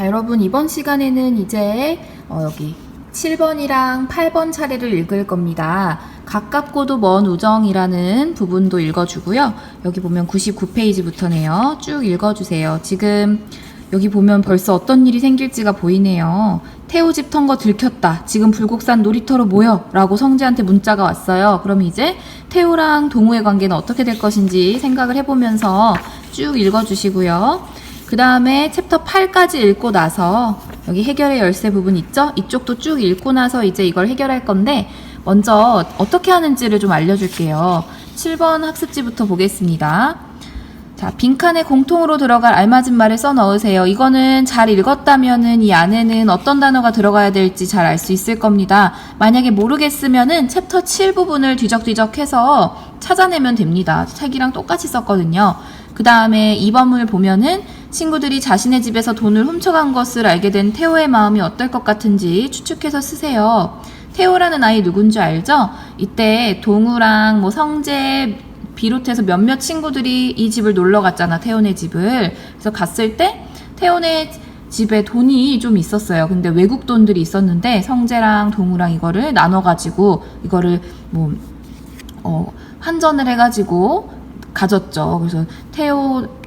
자, 여러분 이번 시간에는 이제 여기 7번이랑 8번 차례를 읽을 겁니다. 가깝고도 먼 우정이라는 부분도 읽어주고요. 여기 보면 99페이지부터네요. 쭉 읽어주세요. 지금 여기 보면 벌써 어떤 일이 생길지가 보이네요. 태호 집 턴 거 들켰다. 지금 불곡산 놀이터로 모여. 라고 성재한테 문자가 왔어요. 그럼 이제 태호랑 동우의 관계는 어떻게 될 것인지 생각을 해보면서 쭉 읽어주시고요. 그 다음에 챕터 8까지 읽고 나서 여기 해결의 열쇠 부분 있죠? 이쪽도 쭉 읽고 나서 이제 이걸 해결할 건데 먼저 어떻게 하는지를 좀 알려줄게요. 7번 학습지부터 보겠습니다. 자, 빈칸에 공통으로 들어갈 알맞은 말을 써 넣으세요. 이거는 잘 읽었다면은 이 안에는 어떤 단어가 들어가야 될지 잘 알 수 있을 겁니다. 만약에 모르겠으면은 챕터 7 부분을 뒤적뒤적 해서 찾아내면 됩니다. 책이랑 똑같이 썼거든요. 그 다음에 2번을 보면은 친구들이 자신의 집에서 돈을 훔쳐간 것을 알게 된 태호의 마음이 어떨 것 같은지 추측해서 쓰세요. 태호라는 아이 누군지 알죠? 이때 동우랑 성재 비롯해서 몇몇 친구들이 이 집을 놀러 갔잖아, 태호네 집을. 그래서 갔을 때 태호네 집에 돈이 좀 있었어요. 근데 외국 돈들이 있었는데 성재랑 동우랑 이거를 나눠가지고 이거를 환전을 해가지고 가졌죠. 그래서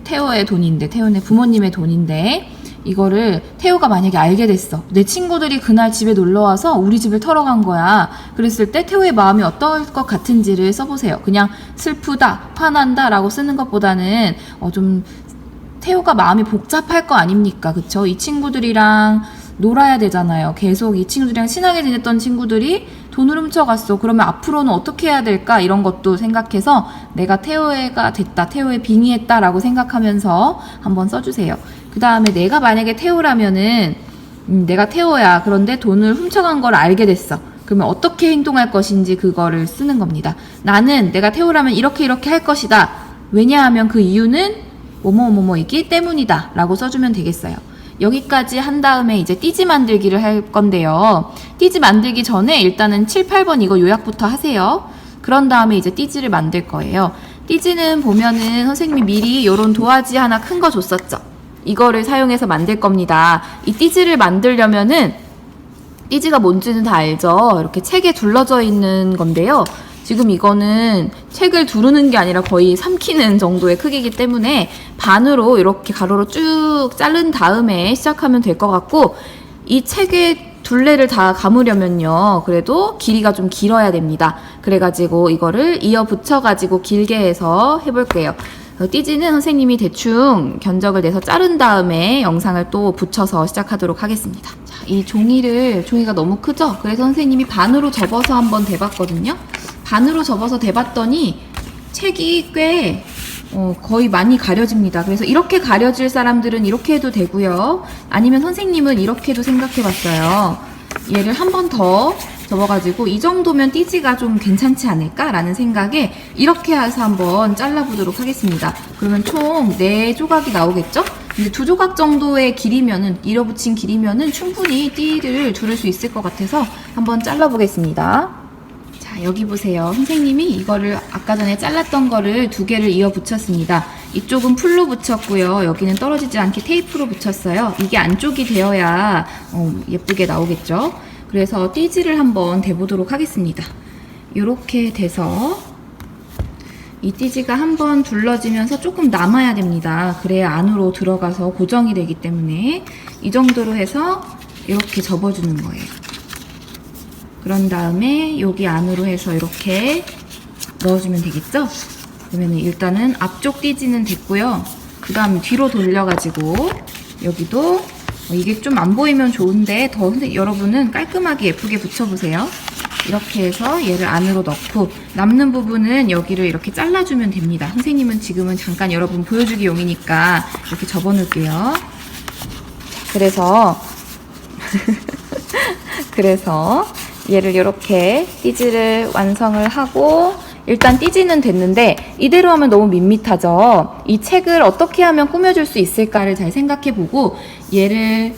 태호의 돈인데, 태호네 부모님의 돈인데 이거를 태호가 만약에 알게 됐어. 내 친구들이 그날 집에 놀러와서 우리 집을 털어간 거야. 그랬을 때 태호의 마음이 어떨 것 같은지를 써보세요. 그냥 슬프다, 화난다 라고 쓰는 것보다는 좀 태호가 마음이 복잡할 거 아닙니까? 그쵸? 이 친구들이랑 놀아야 되잖아요. 계속 이 친구들이랑 친하게 지냈던 친구들이 돈을 훔쳐갔어. 그러면 앞으로는 어떻게 해야 될까? 이런 것도 생각해서 내가 태호가 됐다, 태호에 빙의했다 라고 생각하면서 한번 써주세요. 그 다음에 내가 만약에 태호라면은 내가 태호야. 그런데 돈을 훔쳐간 걸 알게 됐어. 그러면 어떻게 행동할 것인지 그거를 쓰는 겁니다. 나는 내가 태호라면 이렇게 할 것이다. 왜냐하면 그 이유는 뭐뭐뭐뭐이기 때문이다 라고 써주면 되겠어요. 여기까지 한 다음에 이제 띠지 만들기를 할 건데요. 띠지 만들기 전에 일단은 7, 8번 이거 요약부터 하세요. 그런 다음에 이제 띠지를 만들 거예요. 띠지는 보면은 선생님이 미리 요런 도화지 하나 큰 거 줬었죠. 이거를 사용해서 만들 겁니다. 이 띠지를 만들려면은 띠지가 뭔지는 다 알죠. 이렇게 책에 둘러져 있는 건데요. 지금 이거는 책을 두르는 게 아니라 거의 삼키는 정도의 크기이기 때문에 반으로 이렇게 가로로 쭉 자른 다음에 시작하면 될 것 같고, 이 책의 둘레를 다 감으려면요, 그래도 길이가 좀 길어야 됩니다. 그래가지고 이거를 이어 붙여가지고 길게 해서 해볼게요. 띠지는 선생님이 대충 견적을 내서 자른 다음에 영상을 또 붙여서 시작하도록 하겠습니다. 자, 이 종이가 너무 크죠? 그래서 선생님이 반으로 접어서 한번 대봤거든요. 반으로 접어서 대봤더니 책이 꽤 거의 많이 가려집니다. 그래서 이렇게 가려질 사람들은 이렇게 해도 되고요. 아니면 선생님은 이렇게도 생각해봤어요. 얘를 한 번 더 접어가지고 이 정도면 띠지가 좀 괜찮지 않을까라는 생각에 이렇게 해서 한번 잘라보도록 하겠습니다. 그러면 총 4조각이 나오겠죠? 근데 2조각 정도의 길이면은, 이어붙인 길이면은 충분히 띠를 두를 수 있을 것 같아서 한번 잘라보겠습니다. 자, 여기 보세요. 선생님이 이거를 아까 전에 잘랐던 거를 2개를 이어 붙였습니다. 이쪽은 풀로 붙였고요. 여기는 떨어지지 않게 테이프로 붙였어요. 이게 안쪽이 되어야 예쁘게 나오겠죠? 그래서 띠지를 한번 대보도록 하겠습니다. 이렇게 돼서 이 띠지가 한번 둘러지면서 조금 남아야 됩니다. 그래야 안으로 들어가서 고정이 되기 때문에 이 정도로 해서 이렇게 접어주는 거예요. 그런 다음에 여기 안으로 해서 이렇게 넣어주면 되겠죠? 그러면 일단은 앞쪽 띠지는 됐고요. 그 다음 뒤로 돌려가지고 여기도 이게 좀 안 보이면 좋은데 여러분은 깔끔하게 예쁘게 붙여보세요. 이렇게 해서 얘를 안으로 넣고 남는 부분은 여기를 이렇게 잘라주면 됩니다. 선생님은 지금은 잠깐 여러분 보여주기 용이니까 이렇게 접어놓을게요. 그래서 얘를 이렇게 띠지를 완성을 하고, 일단 띠지는 됐는데 이대로 하면 너무 밋밋하죠. 이 책을 어떻게 하면 꾸며줄 수 있을까를 잘 생각해보고, 얘를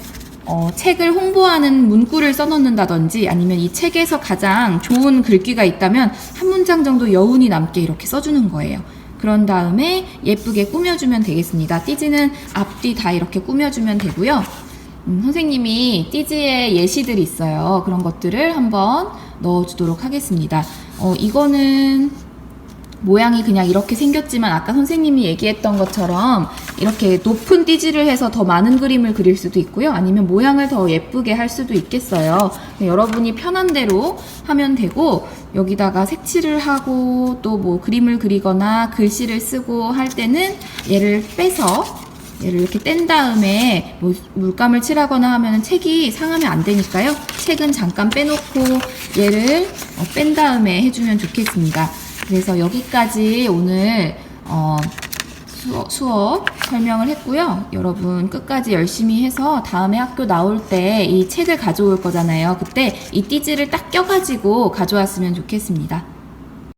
책을 홍보하는 문구를 써놓는다든지 아니면 이 책에서 가장 좋은 글귀가 있다면 한 문장 정도 여운이 남게 이렇게 써주는 거예요. 그런 다음에 예쁘게 꾸며주면 되겠습니다. 띠지는 앞뒤 다 이렇게 꾸며주면 되고요. 선생님이 띠지에 예시들이 있어요. 그런 것들을 한번 넣어주도록 하겠습니다. 이거는 모양이 그냥 이렇게 생겼지만 아까 선생님이 얘기했던 것처럼 이렇게 높은 띠지를 해서 더 많은 그림을 그릴 수도 있고요. 아니면 모양을 더 예쁘게 할 수도 있겠어요. 여러분이 편한 대로 하면 되고, 여기다가 색칠을 하고 또 뭐 그림을 그리거나 글씨를 쓰고 할 때는 얘를 빼서 얘를 이렇게 뗀 다음에 뭐 물감을 칠하거나 하면 책이 상하면 안 되니까요. 책은 잠깐 빼놓고 얘를 뺀 다음에 해주면 좋겠습니다. 그래서 여기까지 오늘 수업 설명을 했고요. 여러분 끝까지 열심히 해서 다음에 학교 나올 때 이 책을 가져올 거잖아요. 그때 이 띠지를 딱 껴가지고 가져왔으면 좋겠습니다.